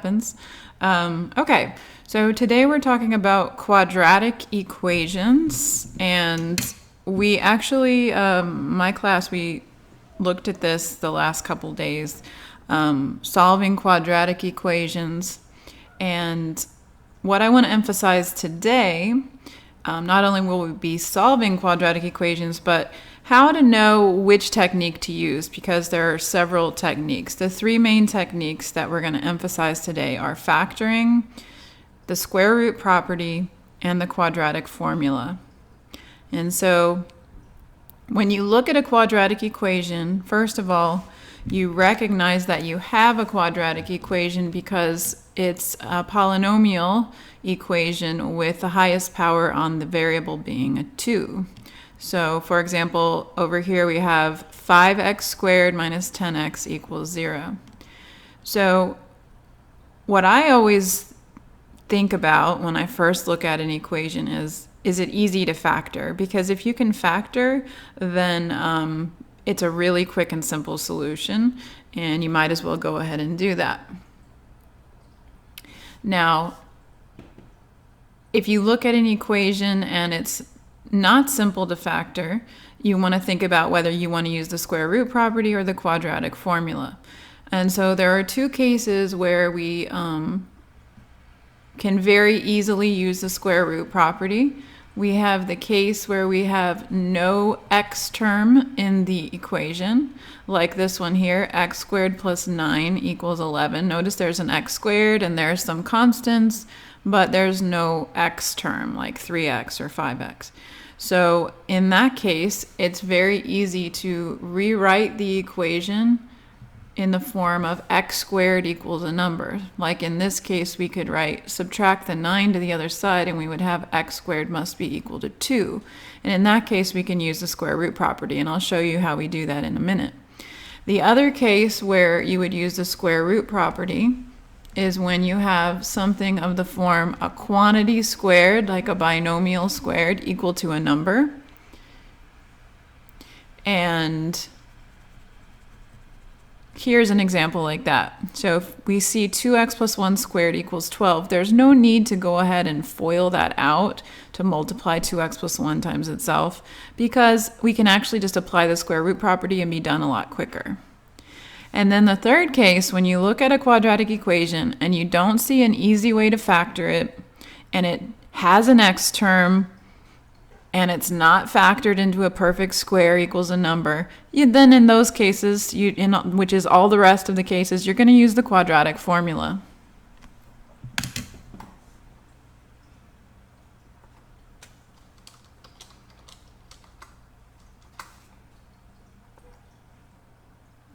happens. Okay, so today we're talking about quadratic equations, and we actually, my class, we looked at this the last couple days, solving quadratic equations. And what I want to emphasize today, not only will we be solving quadratic equations, but how to know which technique to use, because there are several techniques. The three main techniques that we're going to emphasize today are factoring, the square root property, and the quadratic formula. And so when you look at a quadratic equation, first of all, you recognize that you have a quadratic equation because it's a polynomial equation with the highest power on the variable being a 2. So, for example, over here we have 5x squared minus 10x equals 0. So, what I always think about when I first look at an equation is it easy to factor? Because if you can factor, then it's a really quick and simple solution, and you might as well go ahead and do that. Now, if you look at an equation and it's not simple to factor, you want to think about whether you want to use the square root property or the quadratic formula. And so there are two cases where we can very easily use the square root property. We have the case where we have no x term in the equation, like this one here, x squared plus 9 equals 11. Notice there's an x squared and there's some constants, but there's no x term, like 3x or 5x. So in that case, it's very easy to rewrite the equation in the form of x squared equals a number. Like in this case, we could subtract the 9 to the other side, and we would have x squared must be equal to 2. And in that case, we can use the square root property, and I'll show you how we do that in a minute. The other case where you would use the square root property is when you have something of the form a quantity squared, like a binomial squared, equal to a number. And here's an example like that. So if we see 2x plus 1 squared equals 12, there's no need to go ahead and FOIL that out to multiply 2x plus 1 times itself, because we can actually just apply the square root property and be done a lot quicker. And then the third case, when you look at a quadratic equation and you don't see an easy way to factor it, and it has an x term, and it's not factored into a perfect square equals a number, then in those cases, which is all the rest of the cases, you're going to use the quadratic formula.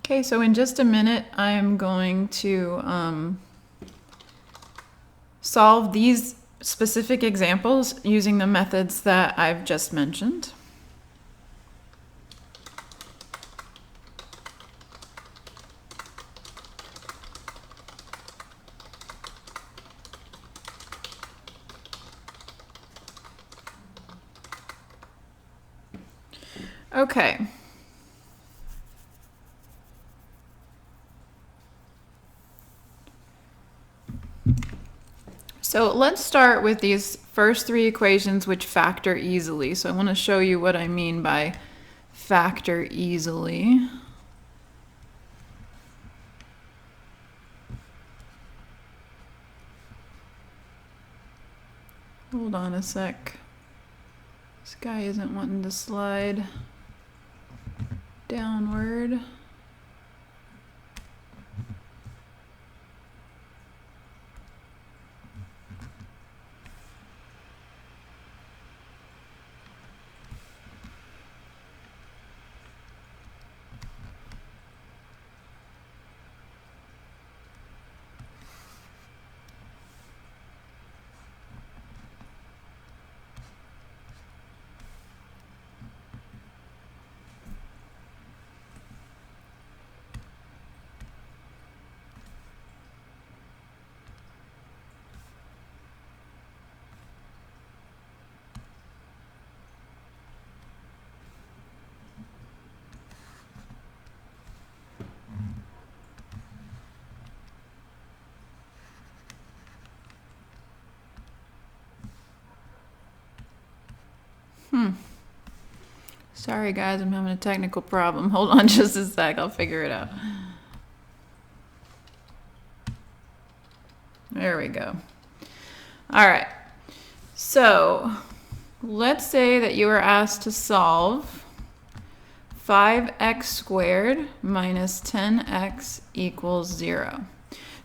Okay, so in just a minute, I'm going to solve these specific examples using the methods that I've just mentioned. Okay. So let's start with these first three equations which factor easily. So I want to show you what I mean by factor easily. Hold on a sec. This guy isn't wanting to slide downward. Sorry guys, I'm having a technical problem. Hold on just a sec, I'll figure it out. There we go. All right, so let's say that you were asked to solve 5x squared minus 10x equals 0.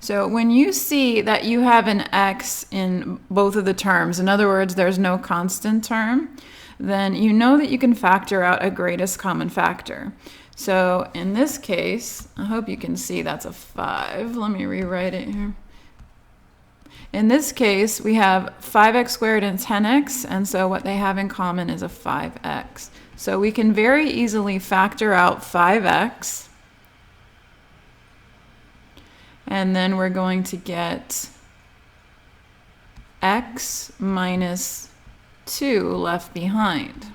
So when you see that you have an x in both of the terms, in other words, there's no constant term, then you know that you can factor out a greatest common factor. So in this case, I hope you can see that's a 5. Let me rewrite it here. In this case, we have 5x squared and 10x, and so what they have in common is a 5x. So we can very easily factor out 5x, and then we're going to get x minus 2 left behind.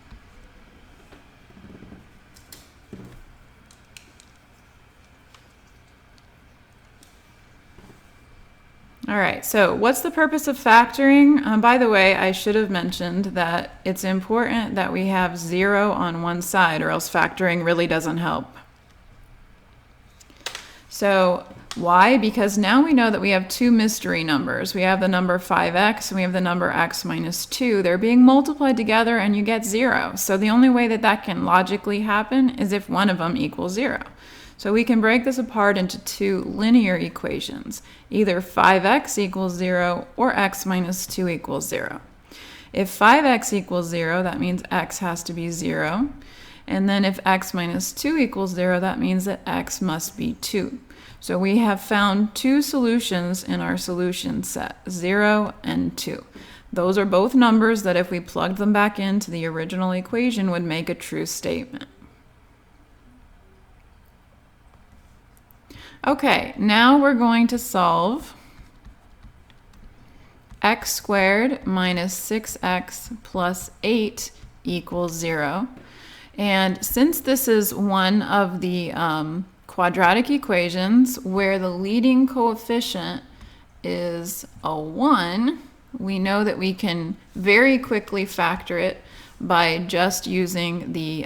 All right, so what's the purpose of factoring? By the way, I should have mentioned that it's important that we have 0 on one side, or else factoring really doesn't help. So why? Because now we know that we have two mystery numbers. We have the number 5x and we have the number x minus 2. They're being multiplied together and you get 0. So the only way that that can logically happen is if one of them equals 0. So we can break this apart into two linear equations, either 5x equals 0 or x minus 2 equals 0. If 5x equals 0, that means x has to be 0. And then if x minus 2 equals 0, that means that x must be 2. So we have found two solutions in our solution set, 0 and 2. Those are both numbers that if we plugged them back into the original equation would make a true statement. Okay, now we're going to solve x squared minus 6x plus 8 equals 0. And since this is one of the quadratic equations where the leading coefficient is a 1, we know that we can very quickly factor it by just using the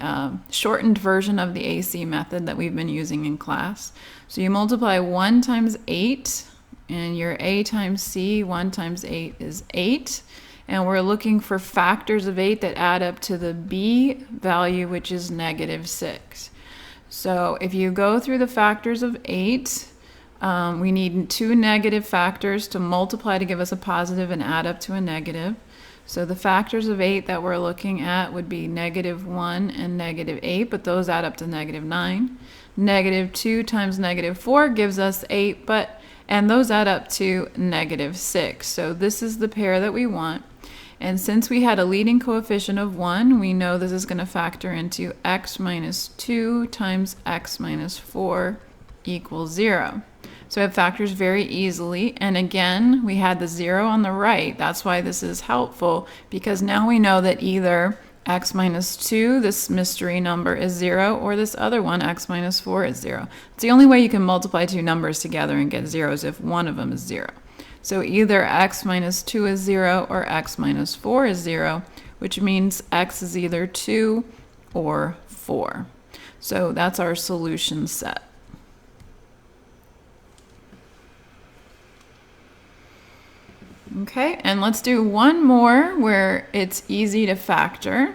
shortened version of the AC method that we've been using in class. So you multiply 1 times 8, and your a times c, 1 times 8 is 8. And we're looking for factors of 8 that add up to the b value, which is negative 6. So if you go through the factors of 8, we need two negative factors to multiply to give us a positive and add up to a negative. So the factors of 8 that we're looking at would be negative 1 and negative 8, but those add up to negative 9. Negative 2 times negative 4 gives us 8, and those add up to negative 6. So this is the pair that we want. And since we had a leading coefficient of 1, we know this is going to factor into x minus 2 times x minus 4 equals 0. So it factors very easily. And again, we had the 0 on the right. That's why this is helpful, because now we know that either x minus 2, this mystery number, is 0, or this other one, x minus 4, is 0. It's the only way you can multiply two numbers together and get zeros if one of them is 0. So either x minus 2 is 0 or x minus 4 is 0, which means x is either 2 or 4. So that's our solution set. Okay, and let's do one more where it's easy to factor.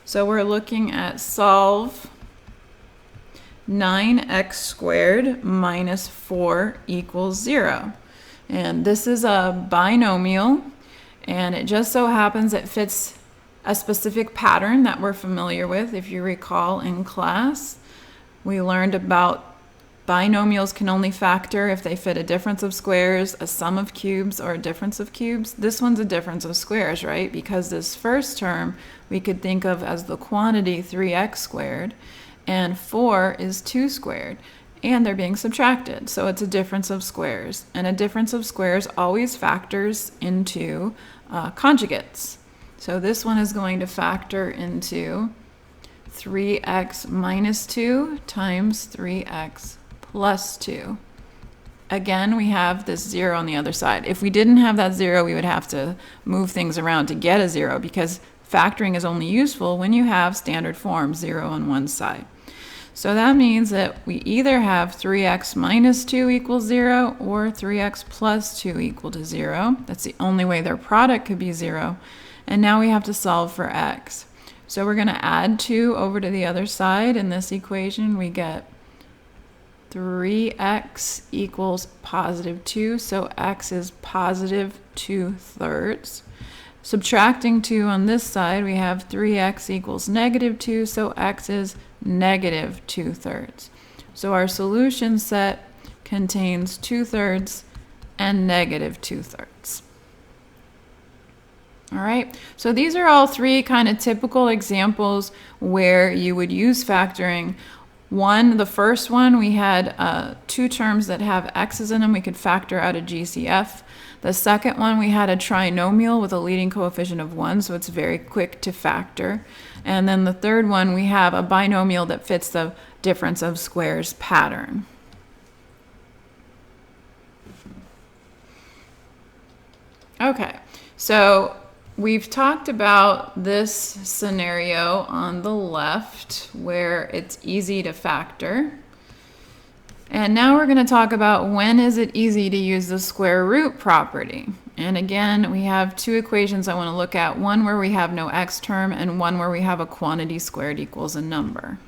So we're looking at solve 9x squared minus 4 equals 0. And this is a binomial, and it just so happens it fits a specific pattern that we're familiar with. If you recall in class, we learned about binomials can only factor if they fit a difference of squares, a sum of cubes, or a difference of cubes. This one's a difference of squares, right? Because this first term we could think of as the quantity 3x squared, and 4 is 2 squared, and they're being subtracted. So it's a difference of squares. And a difference of squares always factors into conjugates. So this one is going to factor into 3x minus 2 times 3x plus 2. Again, we have this 0 on the other side. If we didn't have that 0, we would have to move things around to get a 0, because factoring is only useful when you have standard form, 0 on one side. So that means that we either have 3x minus 2 equals 0 or 3x plus 2 equal to 0. That's the only way their product could be 0. And now we have to solve for x. So we're going to add 2 over to the other side. In this equation, we get 3x equals positive 2. So x is positive 2/3. Subtracting 2 on this side, we have 3x equals negative 2, so x is negative 2/3. So our solution set contains 2/3 and negative 2/3. All right, so these are all three kind of typical examples where you would use factoring. The first one, we had two terms that have x's in them. We could factor out a GCF. The second one, we had a trinomial with a leading coefficient of 1, so it's very quick to factor. And then the third one, we have a binomial that fits the difference of squares pattern. Okay, so we've talked about this scenario on the left where it's easy to factor. And now we're going to talk about when is it easy to use the square root property. And again, we have two equations I want to look at, one where we have no x term and one where we have a quantity squared equals a number.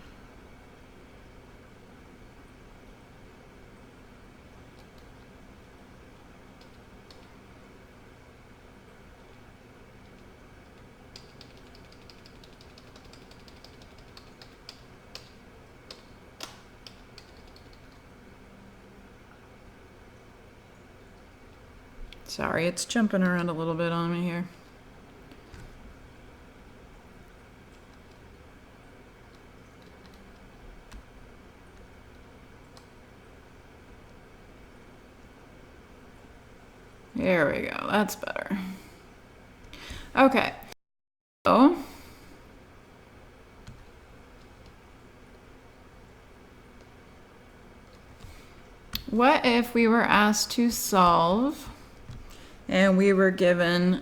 Sorry, it's jumping around a little bit on me here. There we go, that's better. Okay, so what if we were asked to solve and we were given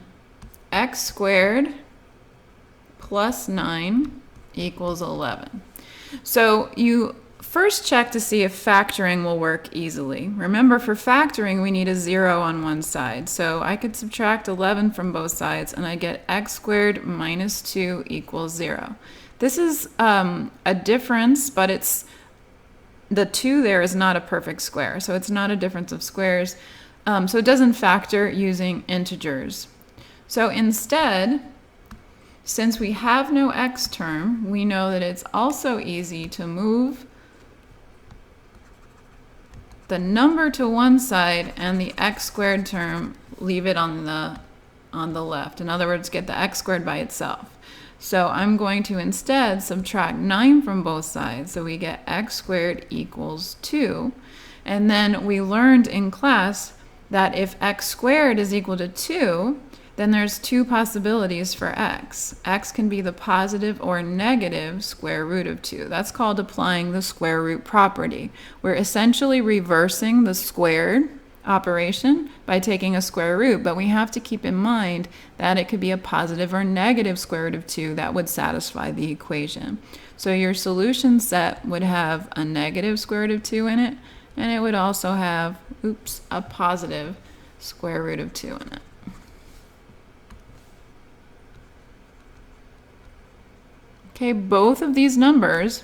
x squared plus 9 equals 11. So you first check to see if factoring will work easily. Remember, for factoring, we need a 0 on one side. So I could subtract 11 from both sides, and I get x squared minus 2 equals 0. This is a difference, but the 2 there is not a perfect square, so it's not a difference of squares. So it doesn't factor using integers. So instead, since we have no x term, we know that it's also easy to move the number to one side and the x squared term, leave it on the left. In other words, get the x squared by itself. So I'm going to instead subtract 9 from both sides, so we get x squared equals 2. And then we learned in class that if x squared is equal to 2, then there's two possibilities for x. X can be the positive or negative square root of 2. That's called applying the square root property. We're essentially reversing the squared operation by taking a square root, but we have to keep in mind that it could be a positive or negative square root of 2 that would satisfy the equation. So your solution set would have a negative square root of 2 in it, and it would also have, a positive square root of 2 in it. Okay, both of these numbers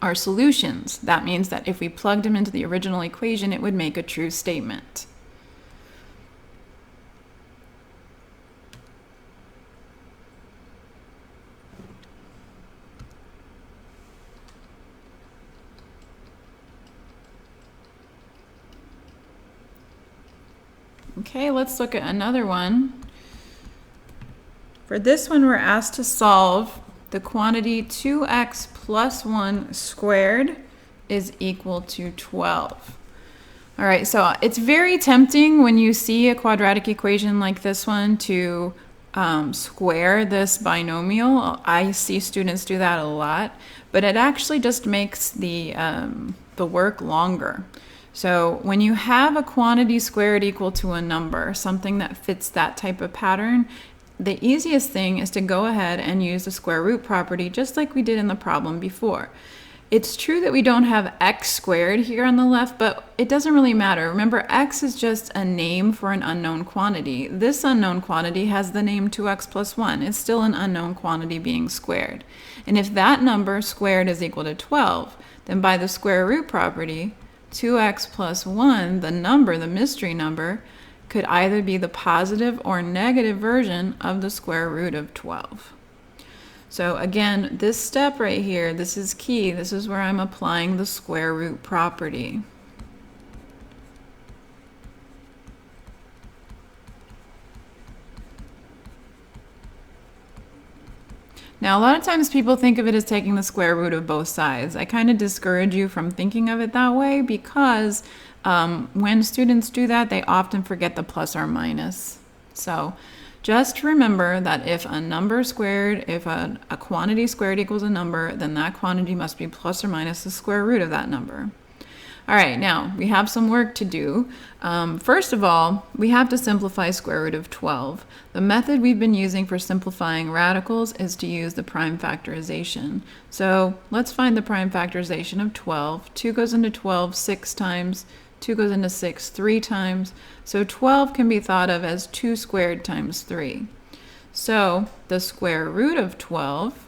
are solutions. That means that if we plugged them into the original equation, it would make a true statement. Okay, let's look at another one. For this one, we're asked to solve the quantity 2x plus 1 squared is equal to 12. All right, so it's very tempting when you see a quadratic equation like this one to square this binomial. I see students do that a lot, but it actually just makes the work longer. So when you have a quantity squared equal to a number, something that fits that type of pattern, the easiest thing is to go ahead and use the square root property just like we did in the problem before. It's true that we don't have x squared here on the left, but it doesn't really matter. Remember, x is just a name for an unknown quantity. This unknown quantity has the name 2x plus 1. It's still an unknown quantity being squared. And if that number squared is equal to 12, then by the square root property, 2x plus 1, the number, the mystery number, could either be the positive or negative version of the square root of 12. So again, this step right here, this is key. This is where I'm applying the square root property. Now, a lot of times people think of it as taking the square root of both sides. I kind of discourage you from thinking of it that way because when students do that, they often forget the plus or minus. So just remember that if a number squared, if a quantity squared equals a number, then that quantity must be plus or minus the square root of that number. All right, now we have some work to do. First of all, we have to simplify square root of 12. The method we've been using for simplifying radicals is to use the prime factorization. So let's find the prime factorization of 12. 2 goes into 12 6 times. 2 goes into 6 3 times. So 12 can be thought of as 2 squared times 3. So the square root of 12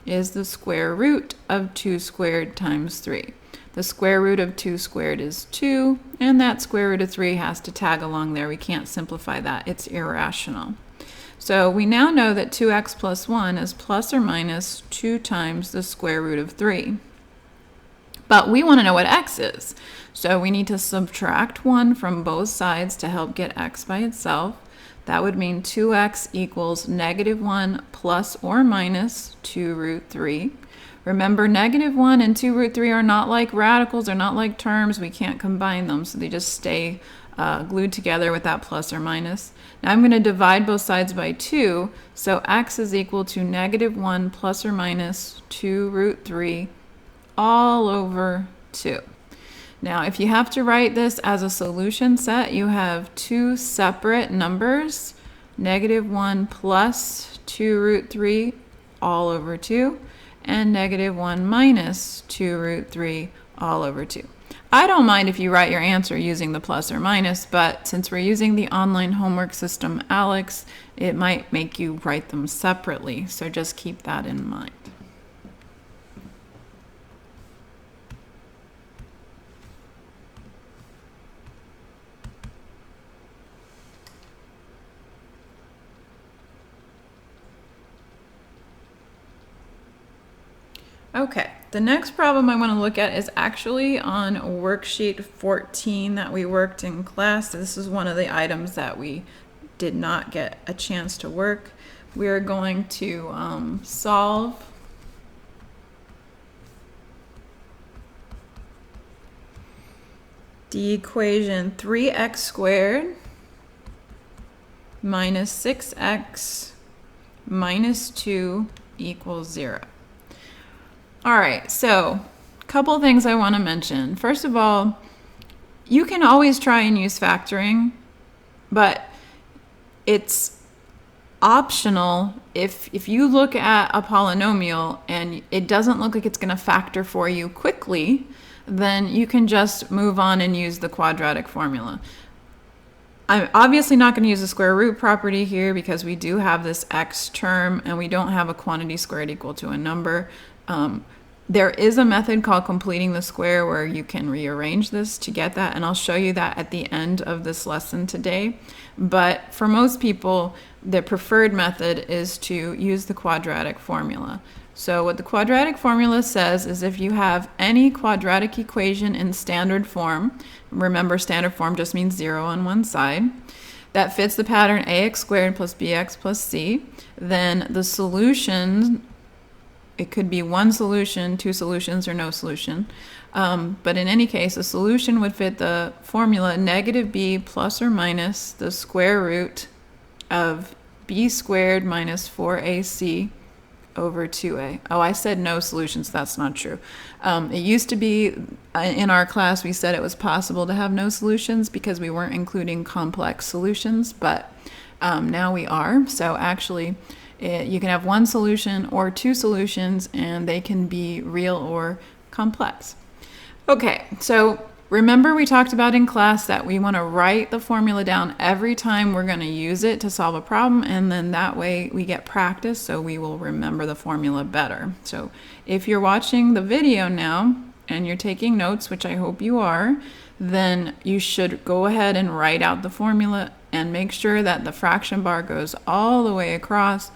is the square root of 2 squared times 3. The square root of 2 squared is 2, and that square root of 3 has to tag along there. We can't simplify that. It's irrational. So we now know that 2x plus 1 is plus or minus 2 times the square root of 3. But we want to know what x is. So we need to subtract 1 from both sides to help get x by itself. That would mean 2x equals negative 1 plus or minus 2 root 3. Remember, negative 1 and 2 root 3 are not like radicals, they're not like terms. We can't combine them, so they just stay glued together with that plus or minus. Now I'm going to divide both sides by 2, so x is equal to negative 1 plus or minus 2 root 3 all over 2. Now, if you have to write this as a solution set, you have two separate numbers, negative 1 plus 2 root 3 all over 2, and negative 1 minus 2 root 3 all over 2. I don't mind if you write your answer using the plus or minus, but since we're using the online homework system, Alex, it might make you write them separately, so just keep that in mind. Okay, the next problem I want to look at is actually on worksheet 14 that we worked in class. This is one of the items that we did not get a chance to work. We are going to solve the equation 3x squared minus 6x minus 2 equals 0. All right, so a couple things I want to mention. First of all, you can always try and use factoring, but it's optional if you look at a polynomial and it doesn't look like it's going to factor for you quickly, then you can just move on and use the quadratic formula. I'm obviously not going to use the square root property here because we do have this x term and we don't have a quantity squared equal to a number. There is a method called completing the square where you can rearrange this to get that, and I'll show you that at the end of this lesson today. But for most people, the preferred method is to use the quadratic formula. So what the quadratic formula says is if you have any quadratic equation in standard form, remember standard form just means 0 on one side, that fits the pattern ax squared plus bx plus c, then the solution, it could be one solution, two solutions, or no solution. But in any case, a solution would fit the formula negative b plus or minus the square root of b squared minus 4ac over 2a. Oh, I said no solutions. That's not true. It used to be in our class, we said it was possible to have no solutions because we weren't including complex solutions, but now we are. So actually, you can have one solution or two solutions, and they can be real or complex. Okay, so remember we talked about in class that we want to write the formula down every time we're going to use it to solve a problem, and then that way we get practice, so we will remember the formula better. So if you're watching the video now and you're taking notes, which I hope you are, then you should go ahead and write out the formula and make sure that the fraction bar goes all the way across,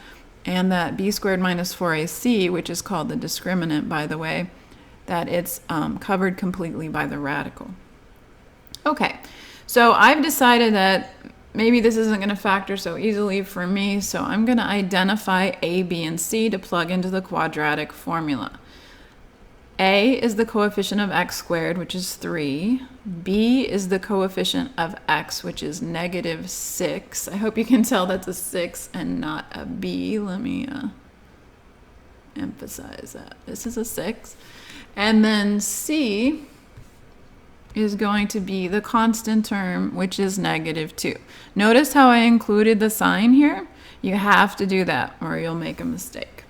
and that b squared minus 4ac, which is called the discriminant, by the way, that it's covered completely by the radical. Okay, so I've decided that maybe this isn't going to factor so easily for me, so I'm going to identify a, b, and c to plug into the quadratic formula. A is the coefficient of x squared, which is 3. B is the coefficient of x, which is negative 6. I hope you can tell that's a 6 and not a b. Let me emphasize that. This is a 6. And then c is going to be the constant term, which is negative 2. Notice how I included the sign here? You have to do that or you'll make a mistake.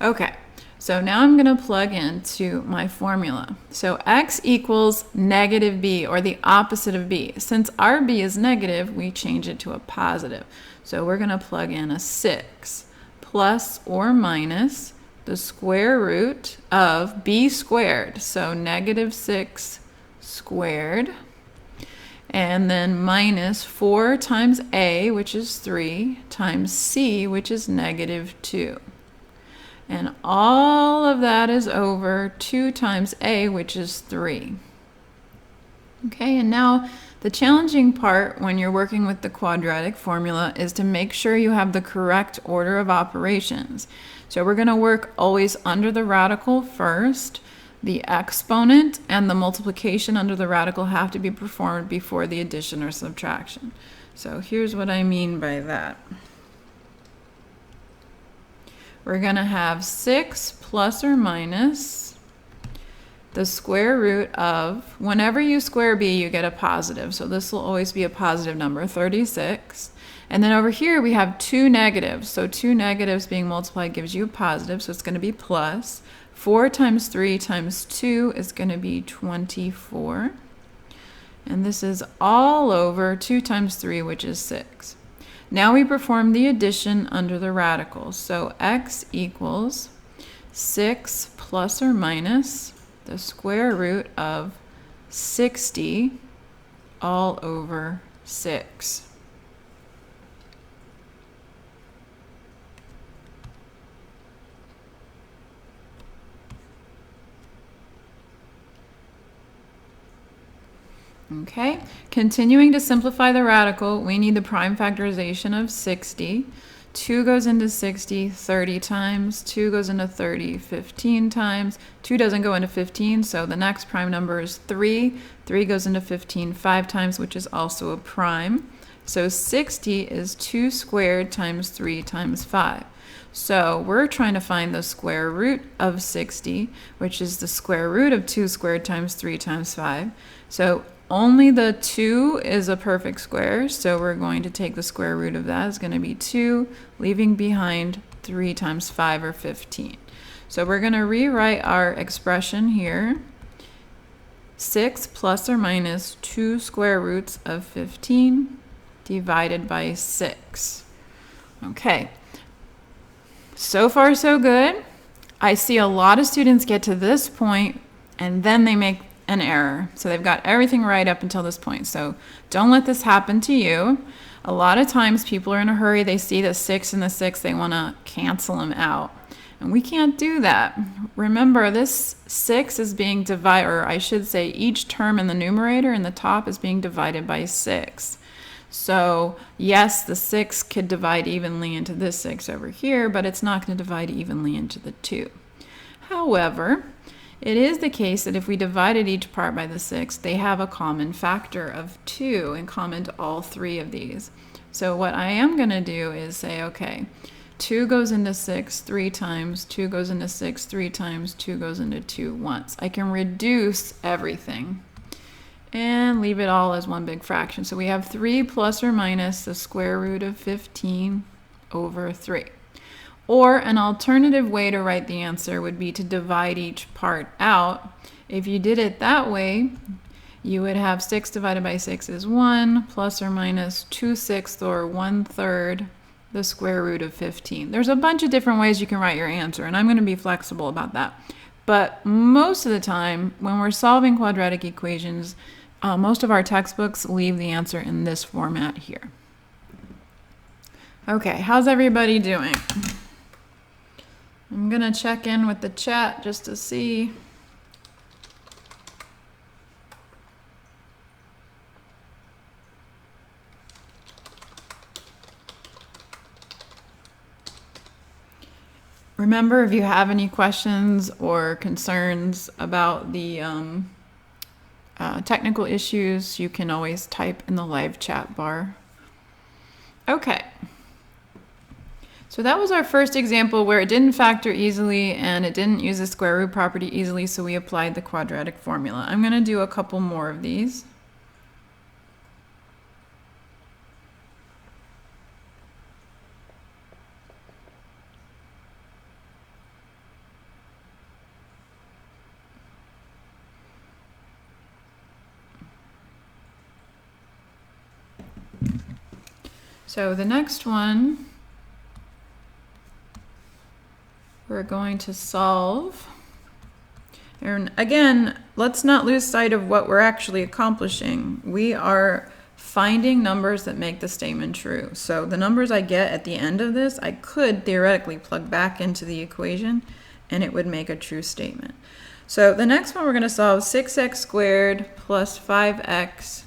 Okay, so now I'm going to plug into my formula. So x equals negative b, or the opposite of b. Since our b is negative, we change it to a positive. So we're going to plug in a 6 plus or minus the square root of b squared, so negative 6 squared, and then minus 4 times a, which is 3, times c, which is negative 2. And all of that is over 2 times a, which is 3. Okay, and now the challenging part when you're working with the quadratic formula is to make sure you have the correct order of operations. So we're going to work always under the radical first. The exponent and the multiplication under the radical have to be performed before the addition or subtraction. So here's what I mean by that. We're going to have 6 plus or minus the square root of, whenever you square b, you get a positive. So this will always be a positive number, 36. And then over here we have 2 negatives. So 2 negatives being multiplied gives you a positive, so it's going to be plus. 4 times 3 times 2 is going to be 24. And this is all over 2 times 3, which is 6. Now we perform the addition under the radical. So x equals 6 plus or minus the square root of 60 all over 6. Okay, continuing to simplify the radical, we need the prime factorization of 60. 2 goes into 60 30 times, 2 goes into 30 15 times, 2 doesn't go into 15, so the next prime number is 3. 3 goes into 15 5 times, which is also a prime. So 60 is 2 squared times 3 times 5. So we're trying to find the square root of 60, which is the square root of 2 squared times 3 times 5. So only the 2 is a perfect square, so we're going to take the square root of that. It's going to be 2, leaving behind 3 times 5, or 15. So we're going to rewrite our expression here. 6 plus or minus 2 square roots of 15 divided by 6. Okay, so far so good. I see a lot of students get to this point and then they make an error. So they've got everything right up until this point. So don't let this happen to you. A lot of times people are in a hurry. They see the 6 and the 6. They want to cancel them out. And we can't do that. Remember, this 6 is being divided, or I should say each term in the numerator in the top is being divided by 6. So yes, the 6 could divide evenly into this 6 over here, but it's not going to divide evenly into the 2. However, it is the case that if we divided each part by the 6, they have a common factor of 2 in common to all 3 of these. So what I am going to do is say, okay, 2 goes into 6 3 times, 2 goes into 6 3 times, 2 goes into 2 once. I can reduce everything and leave it all as one big fraction. So we have 3 plus or minus the square root of 15 over 3. Or an alternative way to write the answer would be to divide each part out. If you did it that way, you would have 6 divided by 6 is 1, plus or minus 2/6 or 1/3 the square root of 15. There's a bunch of different ways you can write your answer, and I'm going to be flexible about that. But most of the time, when we're solving quadratic equations, most of our textbooks leave the answer in this format here. Okay, how's everybody doing? I'm going to check in with the chat just to see. Remember, if you have any questions or concerns about the technical issues, you can always type in the live chat bar. Okay. So that was our first example where it didn't factor easily and it didn't use the square root property easily, so we applied the quadratic formula. I'm going to do a couple more of these. So the next one, we're going to solve. And again, let's not lose sight of what we're actually accomplishing. We are finding numbers that make the statement true. So the numbers I get at the end of this, I could theoretically plug back into the equation and it would make a true statement. So the next one we're going to solve 6x squared plus 5x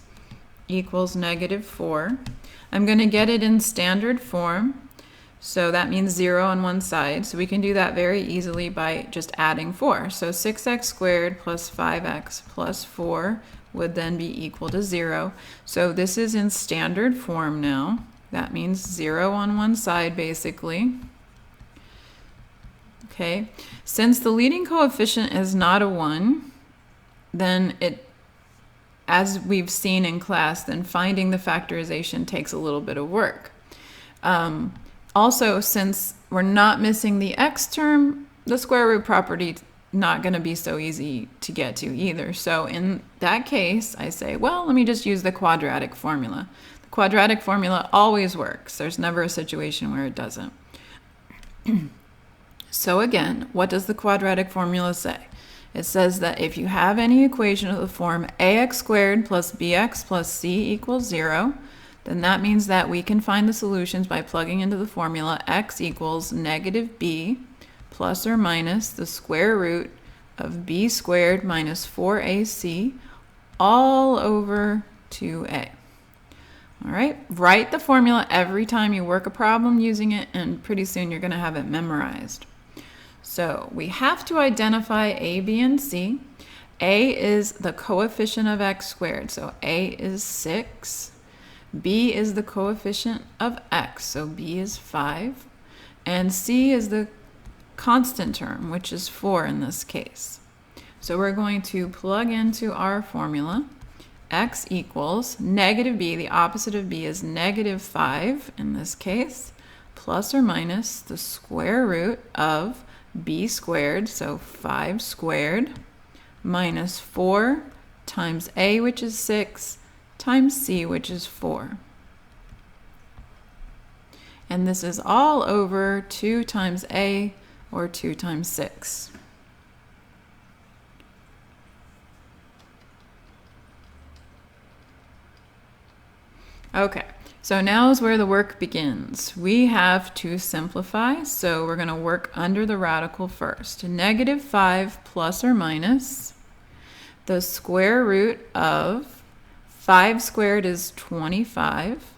equals -4. I'm going to get it in standard form, so that means 0 on one side. So we can do that very easily by just adding 4. So 6x squared plus 5x plus 4 would then be equal to 0. So this is in standard form now. That means 0 on one side, basically. Okay, since the leading coefficient is not a 1, then as we've seen in class, then finding the factorization takes a little bit of work. Also, since we're not missing the x term, the square root property is not going to be so easy to get to either. So in that case, I say, well, let me just use the quadratic formula. The quadratic formula always works. There's never a situation where it doesn't. So again, what does the quadratic formula say? It says that if you have any equation of the form ax squared plus bx plus c equals 0, then that means that we can find the solutions by plugging into the formula x equals -b plus or minus the square root of b squared minus 4ac all over 2a. All right, write the formula every time you work a problem using it, and pretty soon you're going to have it memorized. So we have to identify a, b, and c. A is the coefficient of x squared, so a is 6. B is the coefficient of x, so b is 5. And c is the constant term, which is 4 in this case. So we're going to plug into our formula. X equals -b, the opposite of b is -5 in this case, plus or minus the square root of b squared, so 5 squared, minus 4 times a, which is 6, times c, which is 4. And this is all over 2 times a, or 2 times 6. Okay. So now is where the work begins. We have to simplify, so we're going to work under the radical first. -5 plus or minus the square root of 5 squared is 25.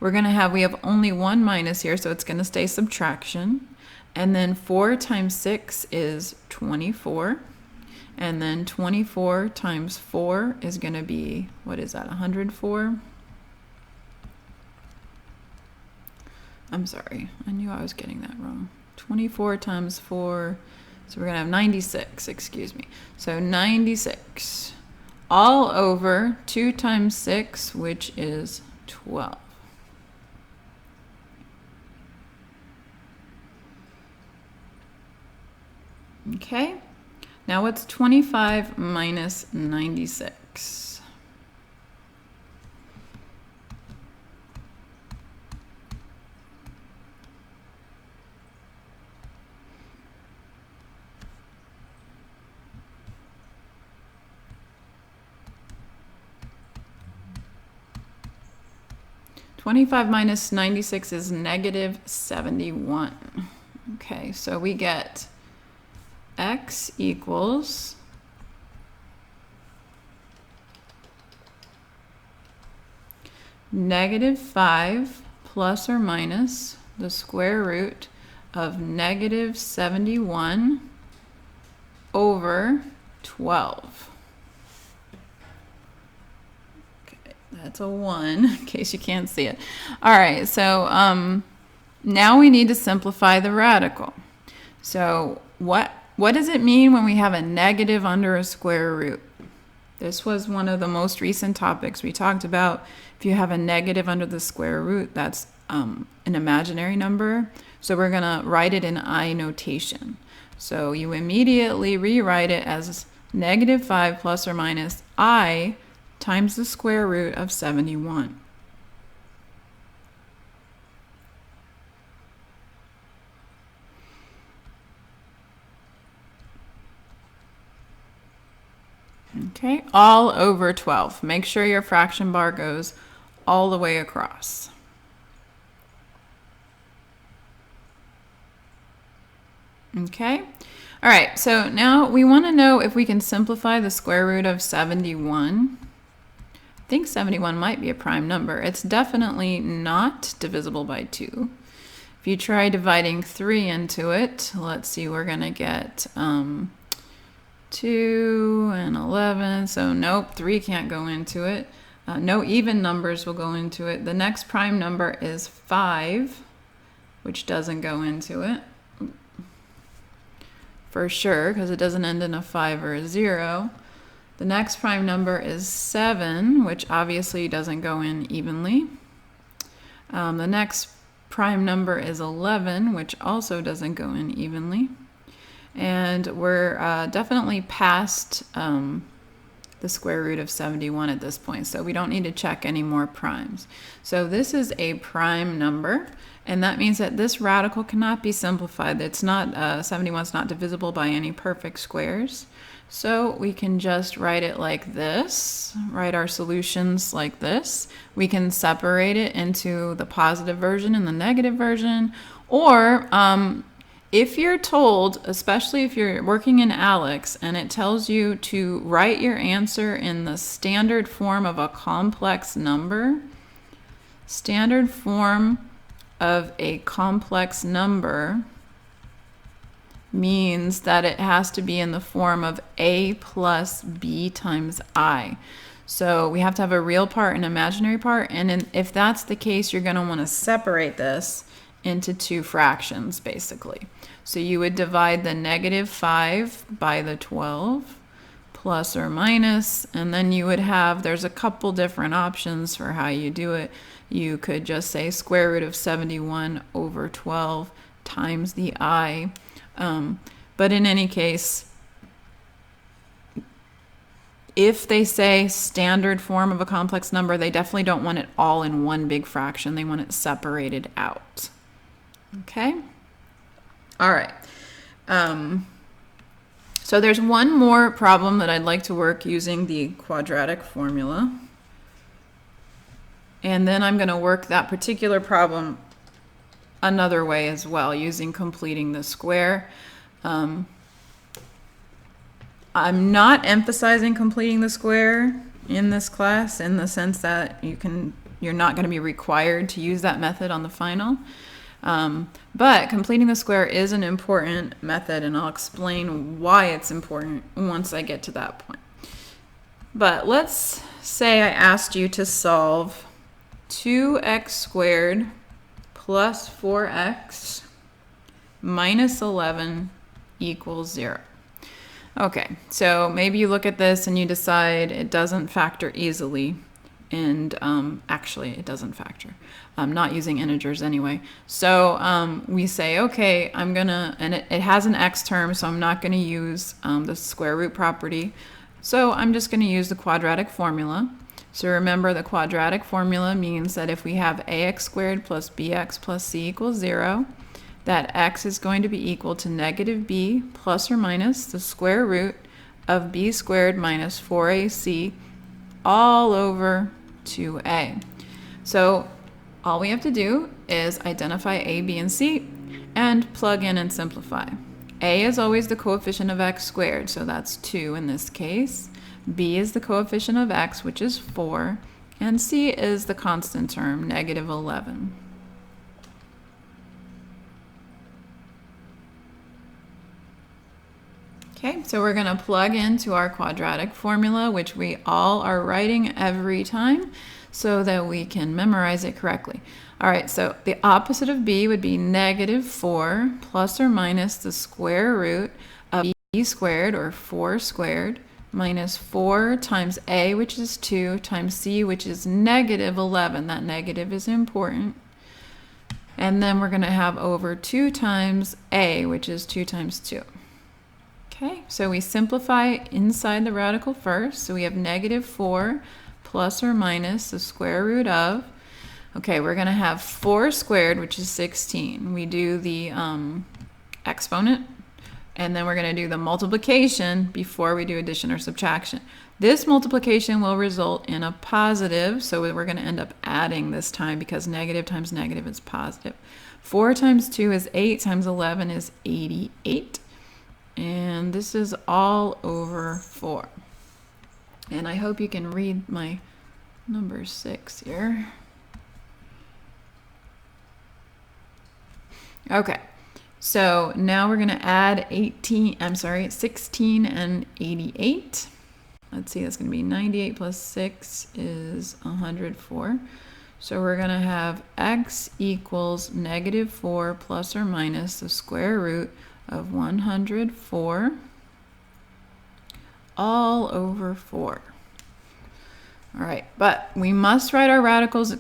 We have only one minus here, so it's going to stay subtraction. And then 4 times 6 is 24. And then 24 times 4 is going to be, what is that, 104? I'm sorry, I knew I was getting that wrong. 24 times 4, so we're going to have 96, excuse me. So 96 all over 2 times 6, which is 12. Okay, now what's 25 minus 96? $25 minus 96 is negative 71. Okay, so we get x equals negative 5 plus or minus the square root of negative 71 over 12. That's a 1, in case you can't see it. All right, so now we need to simplify the radical. So what does it mean when we have a negative under a square root? This was one of the most recent topics we talked about. If you have a negative under the square root, that's an imaginary number. So we're going to write it in I notation. So you immediately rewrite it as negative 5 plus or minus I times the square root of 71. Okay, all over 12. Make sure your fraction bar goes all the way across. Okay, all right, so now we want to know if we can simplify the square root of 71. I think 71 might be a prime number. It's definitely not divisible by 2. If you try dividing 3 into it, let's see, we're going to get 2 and 11. So nope, 3 can't go into it. No even numbers will go into it. The next prime number is 5, which doesn't go into it. For sure, because it doesn't end in a 5 or a 0. The next prime number is 7, which obviously doesn't go in evenly. The next prime number is 11, which also doesn't go in evenly. And we're definitely past the square root of 71 at this point, so we don't need to check any more primes. So this is a prime number, and that means that this radical cannot be simplified. It's not 71 is not divisible by any perfect squares. So we can just write it like this, write our solutions like this. We can separate it into the positive version and the negative version, or if you're told, especially if you're working in ALEX and it tells you to write your answer in the standard form of a complex number, standard form of a complex number means that it has to be in the form of a plus b times I. So we have to have a real part and imaginary part, and if that's the case, you're going to want to separate this into 2 fractions, basically. So you would divide the negative 5 by the 12, plus or minus, and then you would have, there's a couple different options for how you do it. You could just say square root of 71 over 12 times the I. But in any case, if they say standard form of a complex number, they definitely don't want it all in one big fraction. They want it separated out. Okay? All right. So there's one more problem that I'd like to work using the quadratic formula. And then I'm going to work that particular problem another way as well, using completing the square. I'm not emphasizing completing the square in this class in the sense that you're not going to be required to use that method on the final. But completing the square is an important method, and I'll explain why it's important once I get to that point. But let's say I asked you to solve 2x squared plus 4x minus 11 equals 0. Okay, so maybe you look at this and you decide it doesn't factor easily, and actually it doesn't factor. I'm not using integers anyway. So we say, okay, I'm gonna, and it has an x term, so I'm not gonna use the square root property. So I'm just gonna use the quadratic formula. So remember, the quadratic formula means that if we have ax squared plus bx plus c equals 0, that x is going to be equal to negative b plus or minus the square root of b squared minus 4ac all over 2a. So all we have to do is identify a, b, and c and plug in and simplify. A is always the coefficient of x squared, so that's 2 in this case. B is the coefficient of x, which is 4, and c is the constant term, negative 11. Okay, so we're going to plug into our quadratic formula, which we all are writing every time so that we can memorize it correctly. All right, so the opposite of b would be negative 4 plus or minus the square root of b squared, or 4 squared, minus 4 times a, which is 2, times c, which is negative 11. That negative is important. And then we're going to have over 2 times a, which is 2 times 2. Okay, so we simplify inside the radical first. So we have negative 4 plus or minus the square root of, okay, we're going to have 4 squared, which is 16. We do the exponent, and then we're going to do the multiplication before we do addition or subtraction. This multiplication will result in a positive, so we're going to end up adding this time because negative times negative is positive. 4 times 2 is 8, times 11 is 88. And this is all over 4. And I hope you can read my number 6 here. Okay, so now we're going to add 16 and 88. Let's see, that's going to be 98 plus 6 is 104. So we're going to have x equals negative 4 plus or minus the square root of 104 all over 4. All right, but we must write our radicals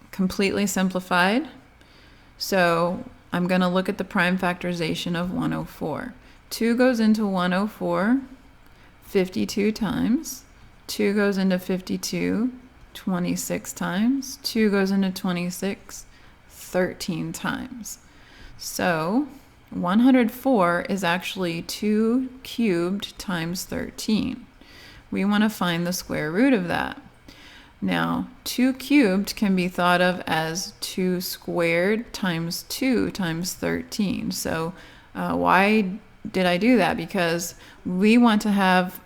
completely simplified. So I'm going to look at the prime factorization of 104. 2 goes into 104 52 times. 2 goes into 52 26 times. 2 goes into 26 13 times. So 104 is actually 2 cubed times 13. We want to find the square root of that. Now, 2 cubed can be thought of as 2 squared times 2 times 13. So why did I do that? Because we want to have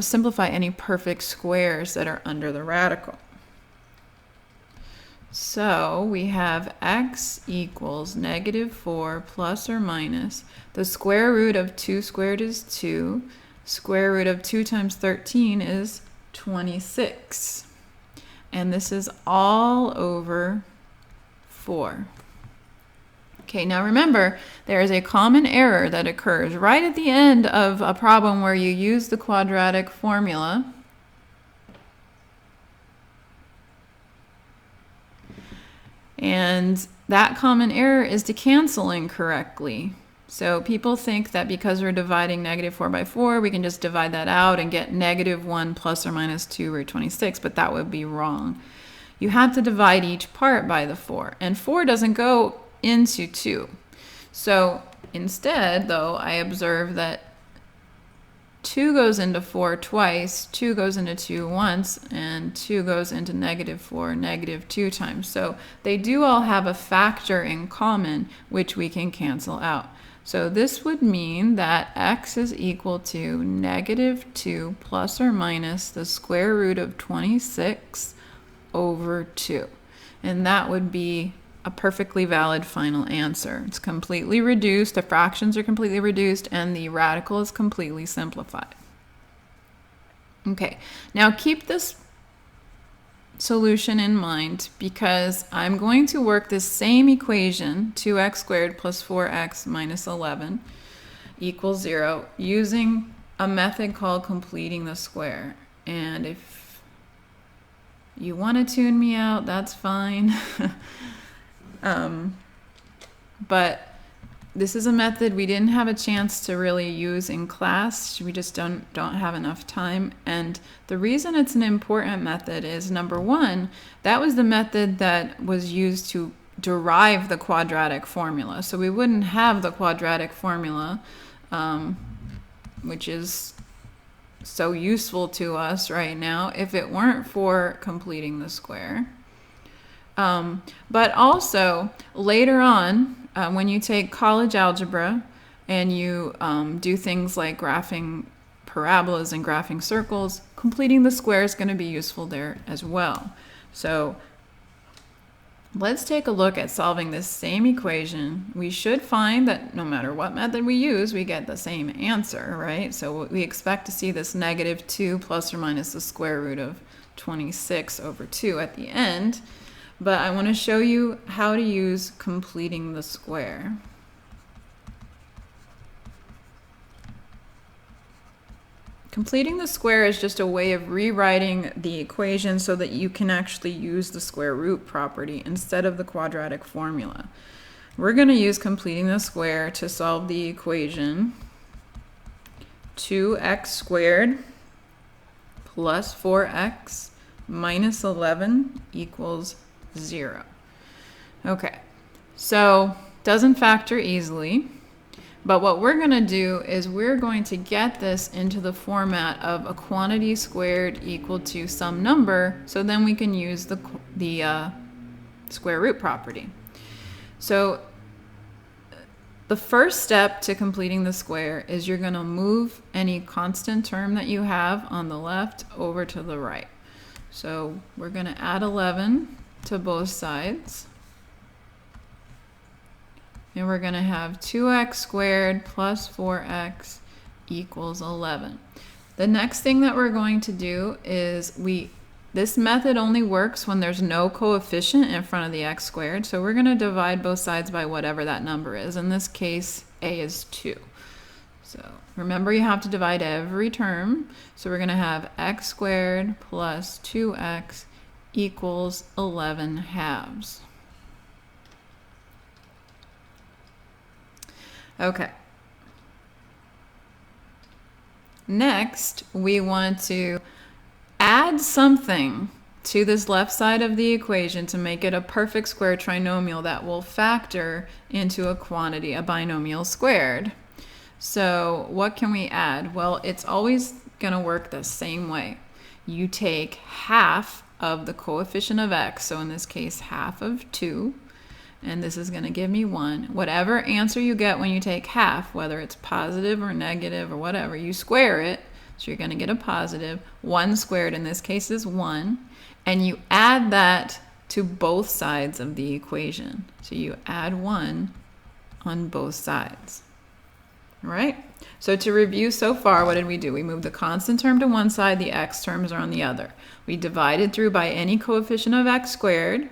simplify any perfect squares that are under the radical. So we have x equals negative 4 plus or minus the square root of 2 squared is 2. Square root of 2 times 13 is 26. And this is all over 4. Okay, now remember, there is a common error that occurs right at the end of a problem where you use the quadratic formula. And that common error is to cancel incorrectly. So people think that because we're dividing negative 4 by 4, we can just divide that out and get negative 1 plus or minus 2 root 26, but that would be wrong. You have to divide each part by the 4, and 4 doesn't go into 2. So instead, though, I observe that 2 goes into 4 twice, 2 goes into 2 once, and 2 goes into negative 4 negative 2 times. So they do all have a factor in common, which we can cancel out. So this would mean that x is equal to negative 2 plus or minus the square root of 26 over 2. And that would be a perfectly valid final answer. It's completely reduced, the fractions are completely reduced, and the radical is completely simplified. Okay, now keep this solution in mind because I'm going to work this same equation, 2x squared plus 4x minus 11 equals 0, using a method called completing the square. And if you want to tune me out, that's fine. But this is a method we didn't have a chance to really use in class. We just don't have enough time. And the reason it's an important method is, number one, that was the method that was used to derive the quadratic formula. So we wouldn't have the quadratic formula, which is so useful to us right now, if it weren't for completing the square. But also, later on, when you take college algebra and you do things like graphing parabolas and graphing circles, completing the square is going to be useful there as well. So let's take a look at solving this same equation. We should find that no matter what method we use, we get the same answer, right? So we expect to see this negative 2 plus or minus the square root of 26 over 2 at the end. But I want to show you how to use completing the square. Completing the square is just a way of rewriting the equation so that you can actually use the square root property instead of the quadratic formula. We're going to use completing the square to solve the equation 2x squared plus 4x minus 11 equals 0. Okay, so doesn't factor easily, but what we're going to do is we're going to get this into the format of a quantity squared equal to some number, so then we can use the square root property. So the first step to completing the square is you're going to move any constant term that you have on the left over to the right. So we're going to add 11 to both sides. And we're going to have 2x squared plus 4x equals 11. The next thing that we're going to do is this method only works when there's no coefficient in front of the x squared. So we're going to divide both sides by whatever that number is. In this case, a is 2. So remember, you have to divide every term. So we're going to have x squared plus 2x equals 11 halves. Okay. Next, we want to add something to this left side of the equation to make it a perfect square trinomial that will factor into a quantity, a binomial squared. So what can we add? Well, it's always going to work the same way. You take half of the coefficient of x, so in this case half of 2, and this is going to give me 1. Whatever answer you get when you take half, whether it's positive or negative or whatever, you square it, so you're going to get a positive. 1 squared in this case is 1, and you add that to both sides of the equation. So you add 1 on both sides. All right? So to review so far, what did we do? We moved the constant term to one side, the x terms are on the other. We divided through by any coefficient of x squared,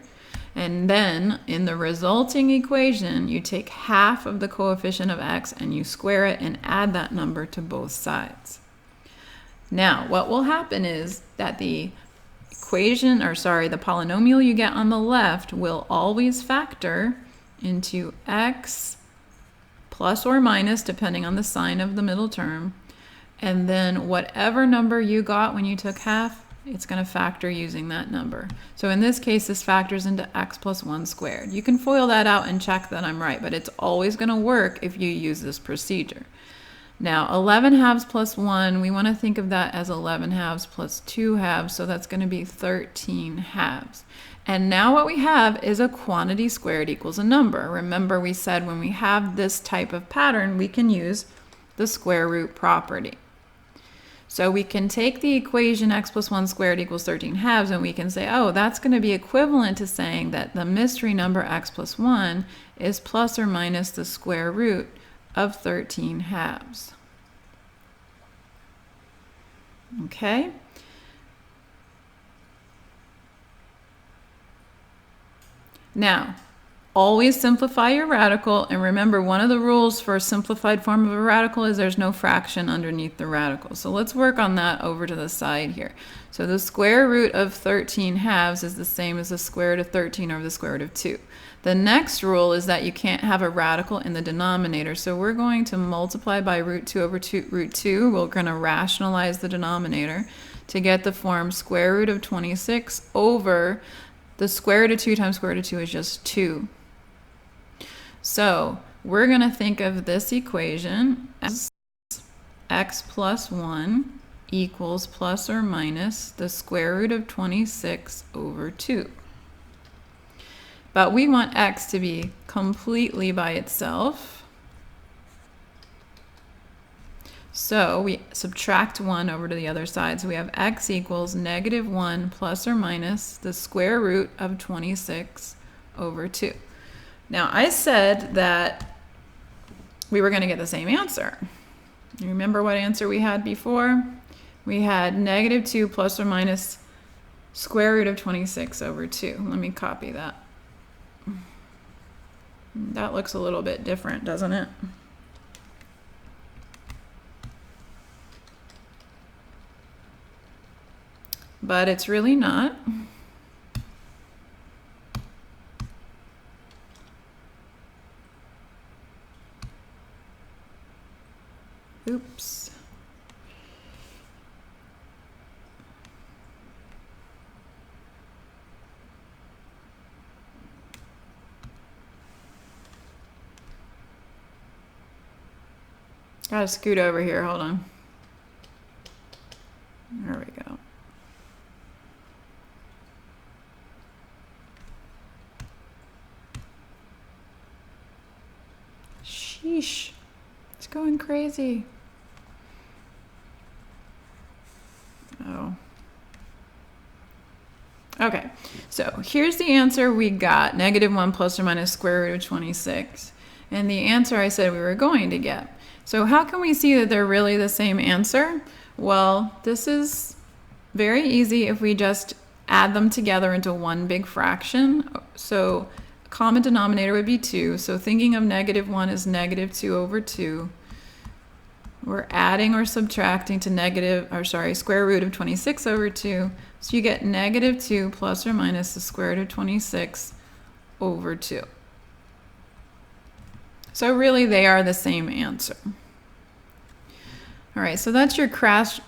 and then in the resulting equation, you take half of the coefficient of x and you square it and add that number to both sides. Now, what will happen is that the polynomial you get on the left will always factor into x plus or minus, depending on the sign of the middle term. And then whatever number you got when you took half, it's going to factor using that number. So in this case, this factors into x plus 1 squared. You can FOIL that out and check that I'm right, but it's always going to work if you use this procedure. Now, 11 halves plus 1, we want to think of that as 11 halves plus 2 halves, so that's going to be 13 halves. And now what we have is a quantity squared equals a number. Remember, we said when we have this type of pattern, we can use the square root property. So we can take the equation x plus 1 squared equals 13 halves, and we can say, oh, that's going to be equivalent to saying that the mystery number x plus 1 is plus or minus the square root of 13 halves. Okay? Now, always simplify your radical, and remember, one of the rules for a simplified form of a radical is there's no fraction underneath the radical. So let's work on that over to the side here. So the square root of 13 halves is the same as the square root of 13 over the square root of 2. The next rule is that you can't have a radical in the denominator, so we're going to multiply by root 2 over root 2. We're going to rationalize the denominator to get the form square root of 26 over the square root of 2 times square root of 2 is just 2. So we're going to think of this equation as x plus 1 equals plus or minus the square root of 26 over 2. But we want x to be completely by itself. So we subtract 1 over to the other side. So we have x equals negative 1 plus or minus the square root of 26 over 2. Now, I said that we were going to get the same answer. You remember what answer we had before? We had negative 2 plus or minus square root of 26 over 2. Let me copy that. That looks a little bit different, doesn't it? But it's really not. Oops. Gotta scoot over here, hold on. There we go. Sheesh, it's going crazy. Oh. Okay, so here's the answer we got, negative 1 plus or minus square root of 26. And the answer I said we were going to get. So how can we see that they're really the same answer? Well, this is very easy if we just add them together into one big fraction. So common denominator would be 2. So thinking of negative 1 as negative 2 over 2. We're adding or subtracting to square root of 26 over 2. So you get negative 2 plus or minus the square root of 26 over 2. So really they are the same answer. All right, so that's your crash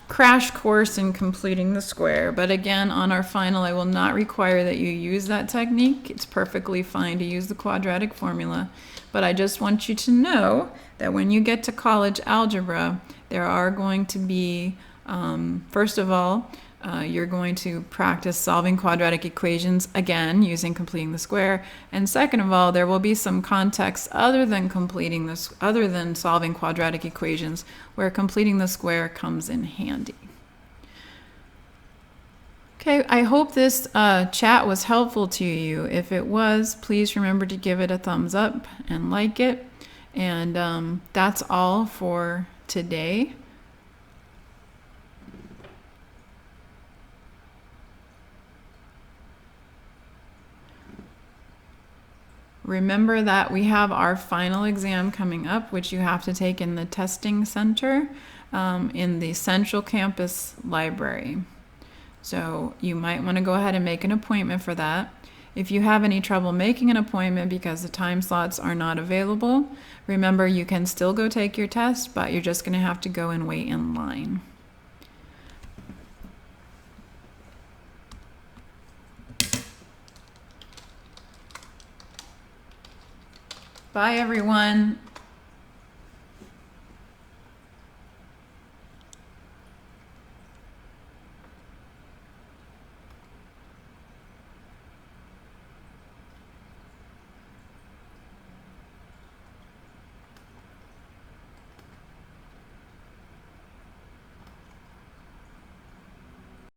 course in completing the square. But again, on our final, I will not require that you use that technique. It's perfectly fine to use the quadratic formula. But I just want you to know that when you get to college algebra, there are going to be, first of all, you're going to practice solving quadratic equations again using completing the square. And second of all, there will be some context other than solving quadratic equations where completing the square comes in handy. Okay, I hope this chat was helpful to you. If it was, please remember to give it a thumbs up and like it. And that's all for today. Remember that we have our final exam coming up, which you have to take in the testing center in the Central Campus Library. So you might want to go ahead and make an appointment for that. If you have any trouble making an appointment because the time slots are not available, remember you can still go take your test, but you're just going to have to go and wait in line. Bye, everyone.